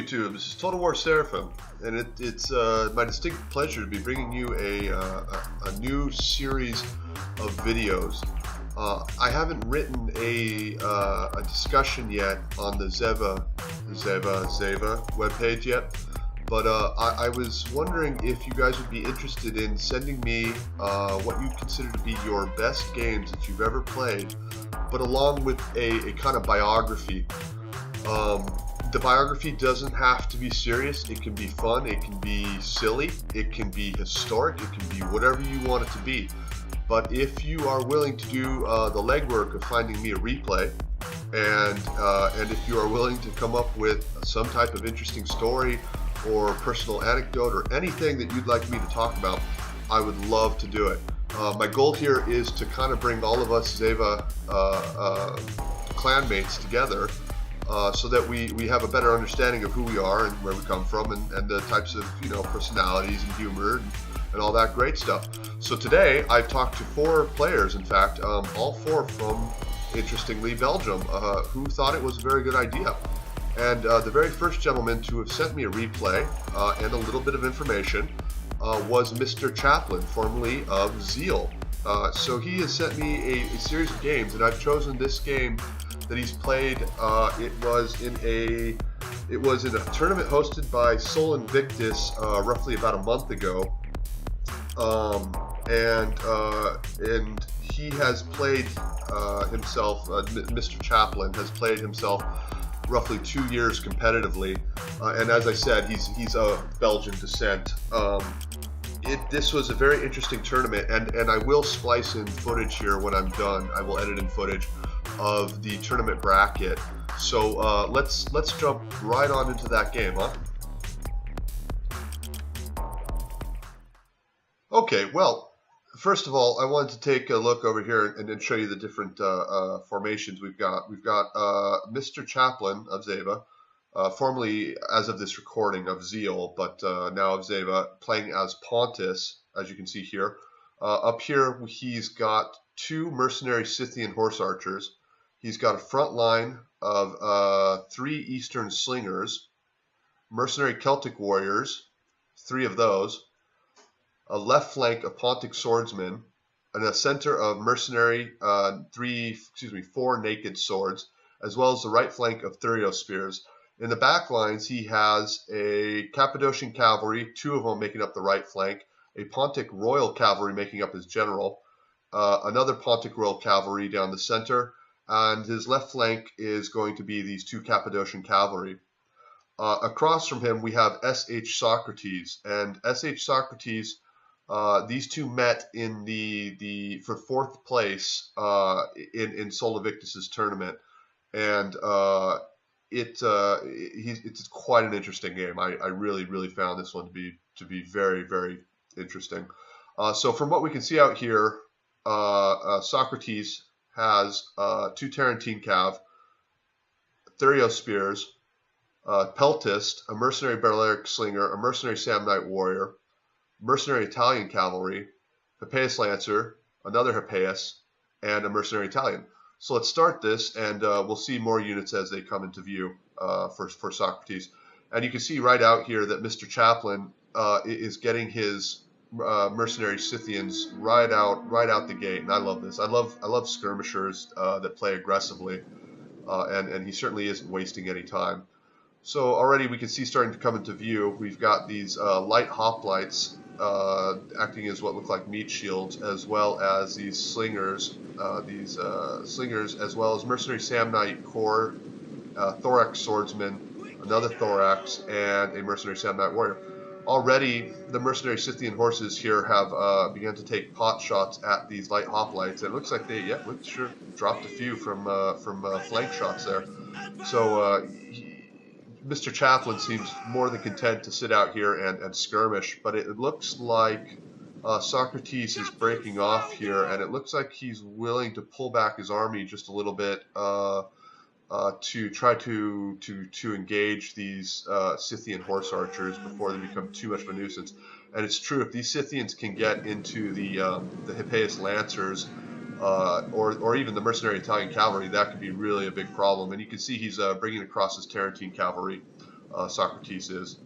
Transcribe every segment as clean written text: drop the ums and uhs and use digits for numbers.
YouTube, this is Total War Seraphim, and it's my distinct pleasure to be bringing you a new series of videos. I haven't written a discussion yet on the ZEVA webpage yet, but I was wondering if you guys would be interested in sending me what you consider to be your best games that you've ever played, but along with a kind of biography. The biography doesn't have to be serious. It can be fun, it can be silly, it can be historic, it can be whatever you want it to be. But if you are willing to do the legwork of finding me a replay, and if you are willing to come up with some type of interesting story or personal anecdote or anything that you'd like me to talk about, I would love to do it. My goal here is to kind of bring all of us ZEVA clanmates together, so that we have a better understanding of who we are and where we come from, and the types of personalities and humor and all that great stuff. So today I've talked to 4 players, in fact, all 4 from, interestingly, Belgium, who thought it was a very good idea. And the very first gentleman to have sent me a replay and a little bit of information was Mr. Chaplain, formerly of Zeal. So he has sent me a series of games, and I've chosen this game that he's played. It was in a tournament hosted by Sol Invictus roughly about a month ago, and he has played himself. Mr. Chaplain has played himself roughly 2 years competitively, and as I said, he's of Belgian descent. This was a very interesting tournament, and I will splice in footage here when I'm done. I will edit in footage of the tournament bracket. So let's jump right on into that game, huh? Okay, well, first of all, I wanted to take a look over here and then show you the different formations we've got. We've got Mr. Chaplain of ZEVA, formerly, as of this recording, of Zeal, but now of ZEVA, playing as Pontus, as you can see here. Up here, he's got 2 mercenary Scythian horse archers. He's got a front line of 3 Eastern slingers, mercenary Celtic warriors, 3 of those, a left flank of Pontic swordsmen, and a center of mercenary 4 naked swords, as well as the right flank of Thurio spears. In the back lines, he has a Cappadocian cavalry, 2 of them making up the right flank, a Pontic royal cavalry making up his general, another Pontic royal cavalry down the center, and his left flank is going to be these 2 Cappadocian cavalry. Across from him, we have S.H. Socrates, and S.H. Socrates, these 2 met in for 4th place in Sol Invictus's tournament, and it's quite an interesting game. I really found this one to be very, very interesting. So from what we can see out here, Socrates has 2 Tarentine Cav, Thurio spears, Peltist, a mercenary Balearic slinger, a mercenary Samnite warrior, mercenary Italian cavalry, Hippeus lancer, another Hippeus, and a mercenary Italian. So let's start this, and we'll see more units as they come into view for Socrates. And you can see right out here that Mr. Chaplain is getting his mercenary Scythians right out the gate, and I love this. I love skirmishers that play aggressively, and he certainly isn't wasting any time. So already we can see starting to come into view. We've got these light hoplites acting as what look like meat shields, as well as these slingers, as well as mercenary Samnite corps, thorax swordsman, another thorax, and a mercenary Samnite warrior. Already, the mercenary Scythian horses here have begun to take pot shots at these light hoplites. It looks like they, sure dropped a few from flank shots there. So Mr. Chaplain seems more than content to sit out here and skirmish, but it looks like Socrates is breaking off here, and it looks like he's willing to pull back his army just a little bit to try to engage these Scythian horse archers before they become too much of a nuisance. And it's true, if these Scythians can get into the Hippeus lancers, or even the mercenary Italian cavalry, that could be really a big problem. And you can see he's bringing across his Tarentine cavalry Socrates is.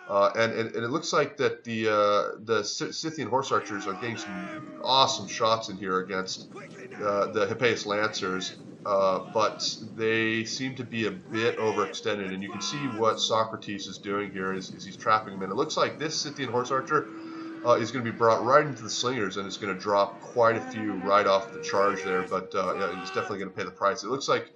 And it looks like that the Scythian horse archers are getting some awesome shots in here against the Hippeus Lancers, but they seem to be a bit overextended. And you can see what Socrates is doing here is he's trapping them. And it looks like this Scythian horse archer is going to be brought right into the slingers, and it's going to drop quite a few right off the charge there. But yeah, he's definitely going to pay the price. It looks like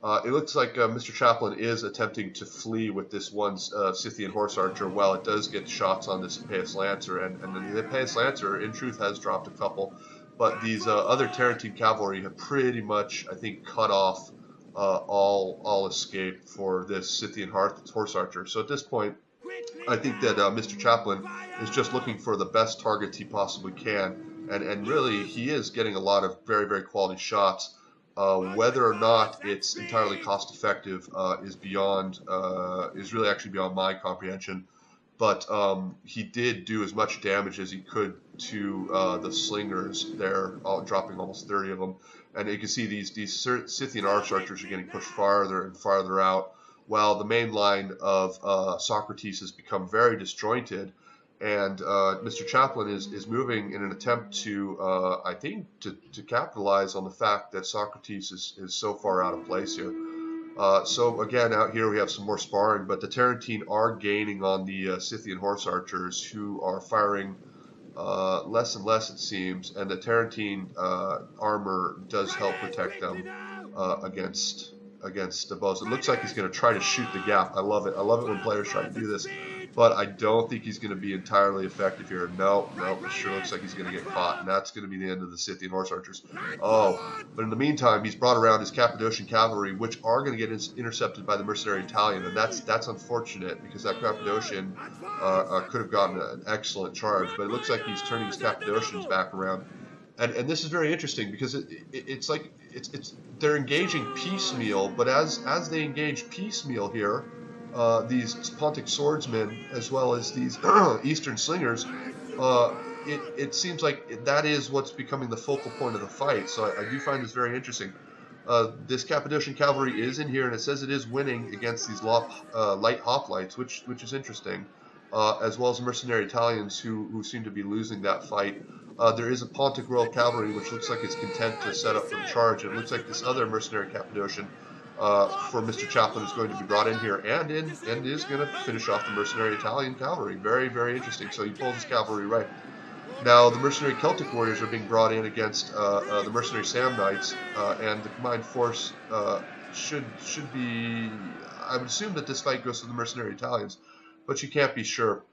Mr. Chaplain is attempting to flee with this one Scythian horse archer. Well, it does get shots on this Hippeus Lancer, and the Hippeus Lancer, in truth, has dropped a couple. But these other Tarentine cavalry have pretty much, I think, cut off all escape for this Scythian horse archer. So at this point, I think that Mr. Chaplain is just looking for the best targets he possibly can, and really he is getting a lot of very, very quality shots. Whether or not it's entirely cost effective is really actually beyond my comprehension. But he did do as much damage as he could to the slingers there, dropping almost 30 of them. And you can see these Scythian archers are getting pushed farther and farther out, while the main line of Socrates has become very disjointed. And Mr. Chaplain is moving in an attempt to, I think, to capitalize on the fact that Socrates is so far out of place here. So again, out here we have some more sparring, but the Tarentine are gaining on the Scythian horse archers, who are firing less and less, it seems, and the Tarentine armor does help protect them against the bows. It looks like he's going to try to shoot the gap. I love it. I love it when players try to do this. But I don't think he's going to be entirely effective here. No, it sure looks like he's going to get caught, and that's going to be the end of the Scythian horse archers. Oh, but in the meantime, he's brought around his Cappadocian cavalry, which are going to get intercepted by the mercenary Italian, and that's unfortunate, because that Cappadocian could have gotten an excellent charge. But it looks like he's turning his Cappadocians back around, and this is very interesting, because it's like they're engaging piecemeal, but as they engage piecemeal here, these Pontic swordsmen, as well as these Eastern slingers, it seems like that is what's becoming the focal point of the fight. So I do find this very interesting. This Cappadocian cavalry is in here, and it says it is winning against these light hoplites, which is interesting, as well as mercenary Italians who seem to be losing that fight. There is a Pontic Royal cavalry, which looks like it's content to set up for the charge. It looks like this other mercenary Cappadocian for Mr. Chaplain is going to be brought in here and is going to finish off the mercenary Italian cavalry. Very, very interesting. So he pulls his cavalry right. Now the mercenary Celtic warriors are being brought in against the mercenary Samnites, and the combined force should be. I would assume that this fight goes to the mercenary Italians, but you can't be sure.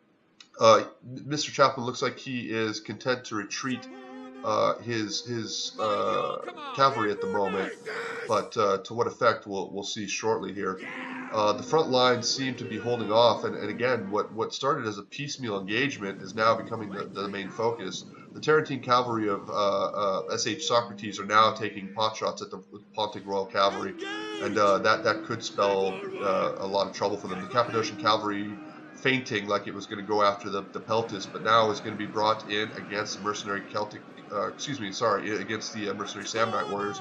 Mr. Chaplain looks like he is content to retreat his cavalry at the moment, but to what effect we'll see shortly here. The front lines seem to be holding off, and again, what started as a piecemeal engagement is now becoming the main focus. The Tarentine cavalry of SH Socrates are now taking pot shots at the Pontic Royal cavalry, and that could spell a lot of trouble for them. The Cappadocian cavalry feinting like it was going to go after the Peltis, but now is going to be brought in against the mercenary against the mercenary Samnite warriors,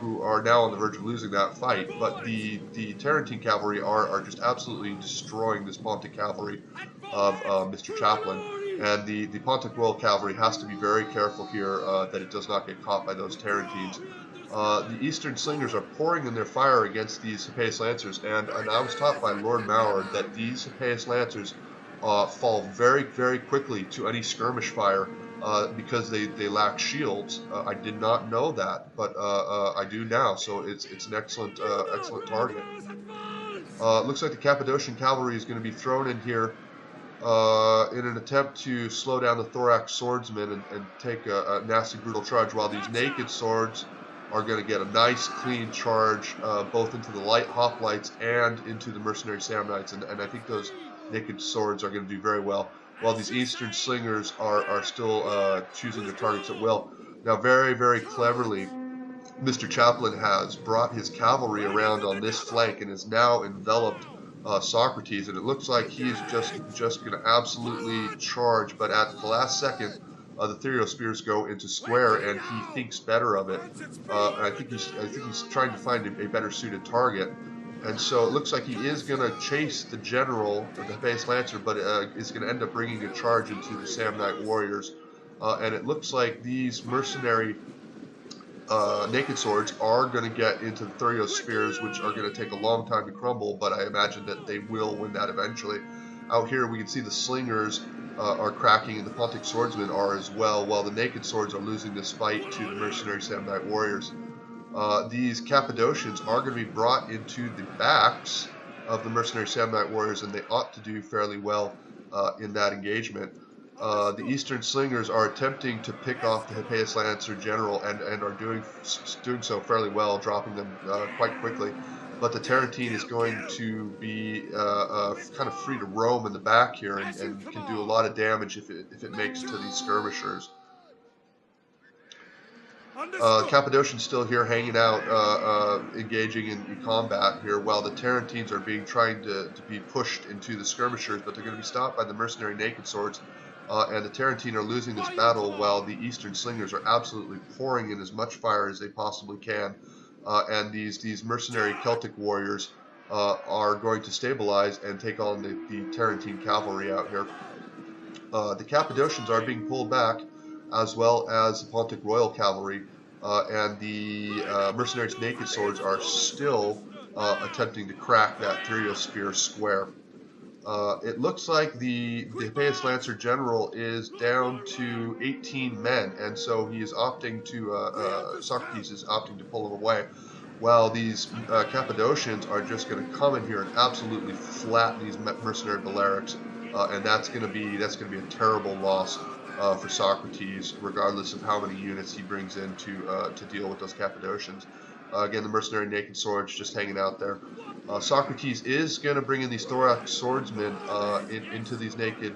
who are now on the verge of losing that fight. But the Tarentine cavalry are just absolutely destroying this Pontic cavalry of Mr. Chaplain, and the Pontic Royal cavalry has to be very careful here that it does not get caught by those Tarentines. The Eastern slingers are pouring in their fire against these Hippeus Lancers, and I was taught by Lord Maurer that these Hippeus Lancers fall very, very quickly to any skirmish fire because they lack shields. I did not know that, but I do now, so it's an excellent target. Looks like the Cappadocian cavalry is going to be thrown in here in an attempt to slow down the thorax swordsmen and take a nasty, brutal charge, while these naked swords are going to get a nice, clean charge both into the light hoplites and into the mercenary Samnites, and I think those naked swords are going to do very well, while these Eastern slingers are still choosing their targets at will. Now, very, very cleverly, Mr. Chaplain has brought his cavalry around on this flank and has now enveloped Socrates, and it looks like he's just going to absolutely charge, but at the last second, the Therio spears go into square, and he thinks better of it. I think he's trying to find a better suited target, And so it looks like he is going to chase the general, or the base lancer, but is going to end up bringing a charge into the Samnite warriors. And it looks like these mercenary naked swords are going to get into the Thurios spears, which are going to take a long time to crumble, but I imagine that they will win that eventually. Out here we can see the slingers are cracking, and the Pontic swordsmen are as well, while the naked swords are losing this fight to the mercenary Samnite warriors. These Cappadocians are going to be brought into the backs of the mercenary Samnite warriors, and they ought to do fairly well in that engagement. The Eastern Slingers are attempting to pick off the Hippeus Lancer General and are doing so fairly well, dropping them quite quickly. But the Tarentine is going to be kind of free to roam in the back here and can do a lot of damage if it makes to these skirmishers. Cappadocians still here hanging out, engaging in combat here, while the Tarentines are trying to be pushed into the skirmishers, but they're going to be stopped by the mercenary naked swords. And the Tarentine are losing this battle, while the Eastern Slingers are absolutely pouring in as much fire as they possibly can. And these mercenary Celtic warriors are going to stabilize and take on the Tarentine cavalry out here. The Cappadocians are being pulled back, as well as the Pontic Royal Cavalry, and the mercenaries' naked swords are still attempting to crack that Thurios spear square. It looks like the Hippeus Lancer General is down to 18 men, and so he is opting to, Socrates is opting to pull him away, while these Cappadocians are just going to come in here and absolutely flatten these mercenary Balearics, and that's going to be a terrible loss for Socrates, regardless of how many units he brings in to deal with those Cappadocians. Again, the mercenary naked swords just hanging out there. Socrates is going to bring in these thorax swordsmen into these naked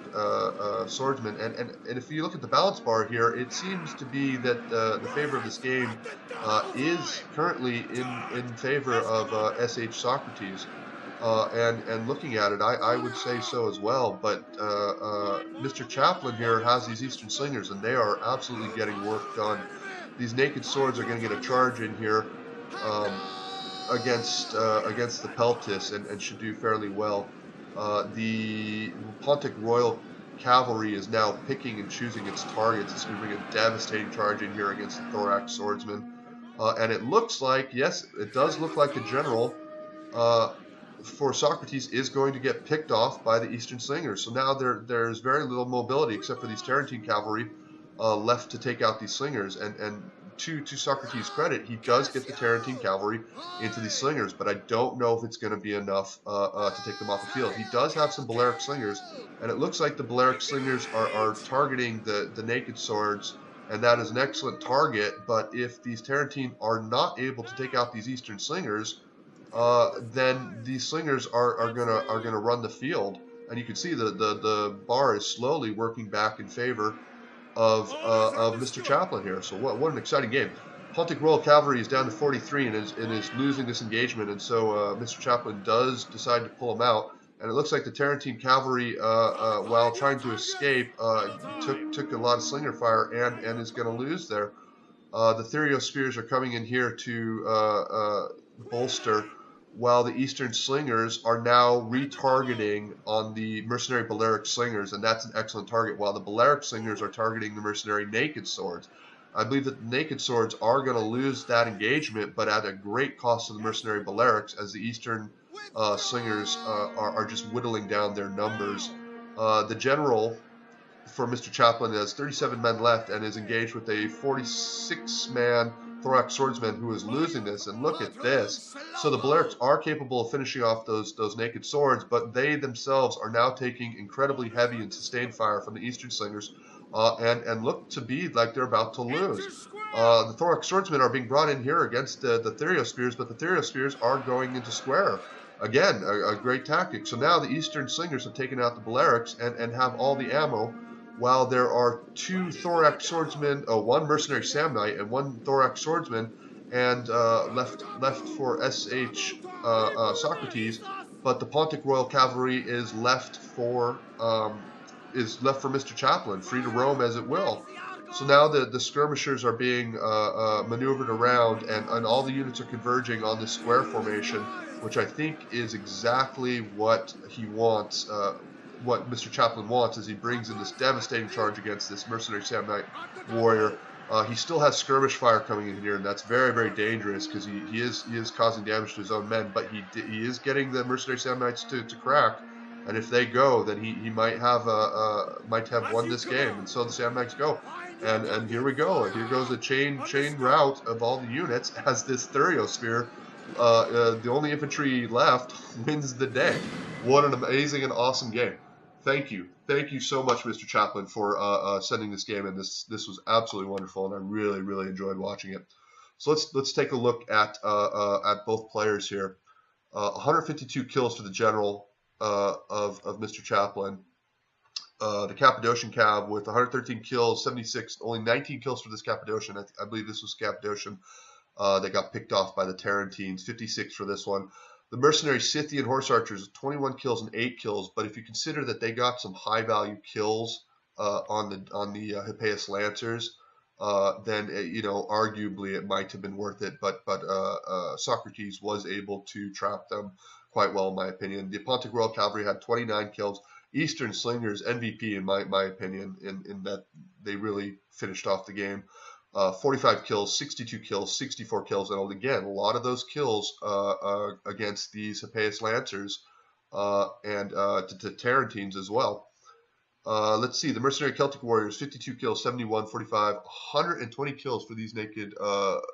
swordsmen, and if you look at the balance bar here, it seems to be that the favor of this game is currently in favor of SH Socrates. And looking at it, I would say so as well, but Mr. Chaplain here has these Eastern Slingers, and they are absolutely getting work done. These naked swords are going to get a charge in here against the Peltis and should do fairly well. The Pontic Royal Cavalry is now picking and choosing its targets. It's going to bring a devastating charge in here against the Thorax Swordsman. And it looks like, yes, it does look like the general for Socrates is going to get picked off by the Eastern Slingers. So now there's very little mobility except for these Tarentine cavalry left to take out these slingers. And to Socrates' credit, he does get the Tarentine cavalry into these slingers, but I don't know if it's going to be enough to take them off the field. He does have some Balearic slingers, and it looks like the Balearic slingers are targeting the naked swords, and that is an excellent target. But if these Tarentine are not able to take out these Eastern slingers, then these slingers are gonna run the field, and you can see the bar is slowly working back in favor of Mr. Chaplain here. So what an exciting game. Pontic Royal Cavalry is down to 43 and is losing this engagement, and so Mr. Chaplain does decide to pull him out. And it looks like the Tarentine Cavalry, while trying to escape, took a lot of slinger fire and is going to lose there. The Thurios Spears are coming in here to bolster, while the Eastern Slingers are now retargeting on the mercenary Balearic Slingers, and that's an excellent target, while the Balearic Slingers are targeting the mercenary Naked Swords. I believe that the Naked Swords are going to lose that engagement, but at a great cost to the mercenary Balearics, as the Eastern Slingers are just whittling down their numbers. The general for Mr. Chaplain has 37 men left and is engaged with a 46-man Thorax Swordsman who is losing this, and look at this. So the Balearics are capable of finishing off those naked swords, but they themselves are now taking incredibly heavy and sustained fire from the Eastern Slingers, and look to be like they're about to lose. The Thorax Swordsmen are being brought in here against the Thurios Spears, but the Thurios Spears are going into square. Again, a great tactic. So now the Eastern Slingers have taken out the Balearics and have all the ammo, while there are two Thorax Swordsmen, one Mercenary Samnite and one Thorax Swordsman, and left for SH Socrates, but the Pontic Royal Cavalry is left for Mr. Chaplain, free to roam as it will. So now the skirmishers are being maneuvered around, and all the units are converging on this square formation, which I think is exactly what he wants, what Mr. Chaplain wants, as he brings in this devastating charge against this mercenary Samnite warrior. He still has skirmish fire coming in here, and that's very, very dangerous, because he is causing damage to his own men, but he is getting the mercenary Samnites to crack, and if they go, then he might have won this game. And so the Samnites go, and here we go, and here goes a chain rout of all the units, as this Theriosphere, the only infantry left, wins the day. What an amazing and awesome game. Thank you so much, Mr. Chaplain, for sending this game, and this was absolutely wonderful, and I really enjoyed watching it. So let's take a look at both players here. 152 kills for the general of Mr. Chaplain. The Cappadocian Cav with 113 kills, 76, only 19 kills for this Cappadocian. I believe this was Cappadocian that got picked off by the Tarentines. 56 for this one. The mercenary Scythian horse archers, 21 kills and 8 kills. But if you consider that they got some high value kills on the Hippeus Lancers, then arguably it might have been worth it. But Socrates was able to trap them quite well, in my opinion. The Pontic Royal Cavalry had 29 kills. Eastern Slingers MVP, in my opinion, in that they really finished off the game. 45 kills, 62 kills, 64 kills, and again, a lot of those kills against these Hippeus Lancers and to Tarentines as well. Let's see, the Mercenary Celtic Warriors, 52 kills, 71, 45, 120 kills for these naked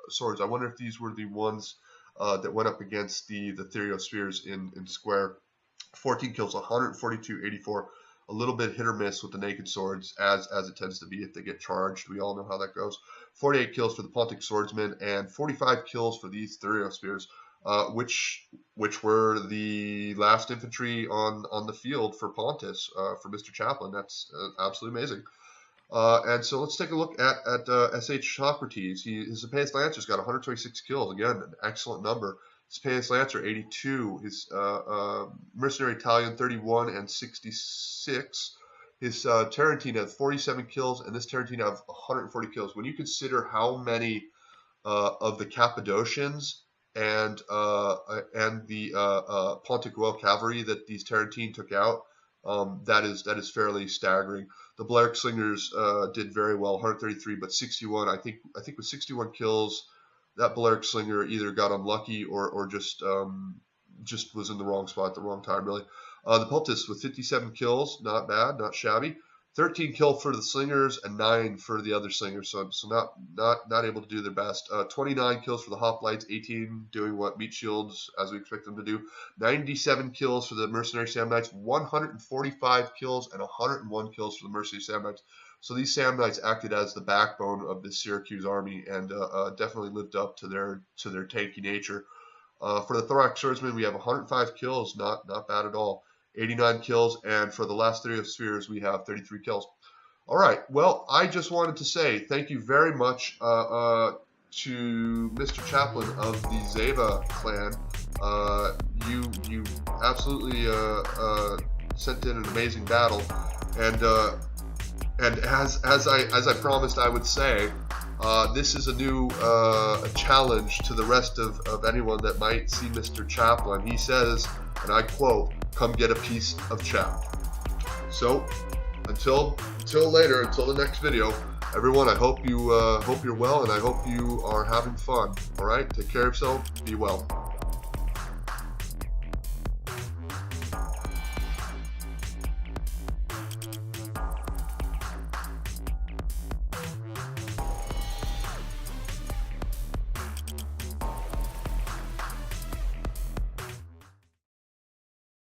swords. I wonder if these were the ones that went up against the Theriospheres in square. 14 kills, 142, 84. A little bit hit or miss with the naked swords, as it tends to be if they get charged. We all know how that goes. 48 kills for the Pontic Swordsmen, and 45 kills for these Theriospheres, which were the last infantry on the field for Pontus, for Mr. Chaplain. That's absolutely amazing. And so let's take a look at SH Socrates. His Hippeus Lancers got 126 kills. Again, an excellent number. His Hippeus Lancer, 82. His Mercenary Italian, 31 and 66. His Tarentine had 47 kills, and this Tarentine have 140 kills. When you consider how many of the Cappadocians and the Pontic Royal Cavalry that these Tarentine took out, that is fairly staggering. The Balearic Slingers did very well, 133, but 61. I think with 61 kills, that Balearic Slinger either got unlucky or just was in the wrong spot at the wrong time, really. The Peltists with 57 kills, not bad, not shabby. 13 kills for the Slingers and 9 for the other Slingers, so not able to do their best. 29 kills for the Hoplites, 18 doing what meat shields as we expect them to do. 97 kills for the Mercenary Samnites, 145 kills and 101 kills for the Mercenary Samnites. So these Samnites acted as the backbone of the Syracuse army and definitely lived up to their tanky nature. For the Thorax Swordsmen, we have 105 kills, not bad at all. 89 kills, and for the last Theriospheres, we have 33 kills. All right, well, I just wanted to say thank you very much to Mr. Chaplain of the ZEVA clan. You absolutely sent in an amazing battle, and as I promised I would say, this is a new challenge to the rest of anyone that might see Mr. Chaplain. He says, and I quote, "Come get a piece of chat." So until later, until the next video, everyone, I hope you're well, and I hope you are having fun. All right, take care of yourself. Be well.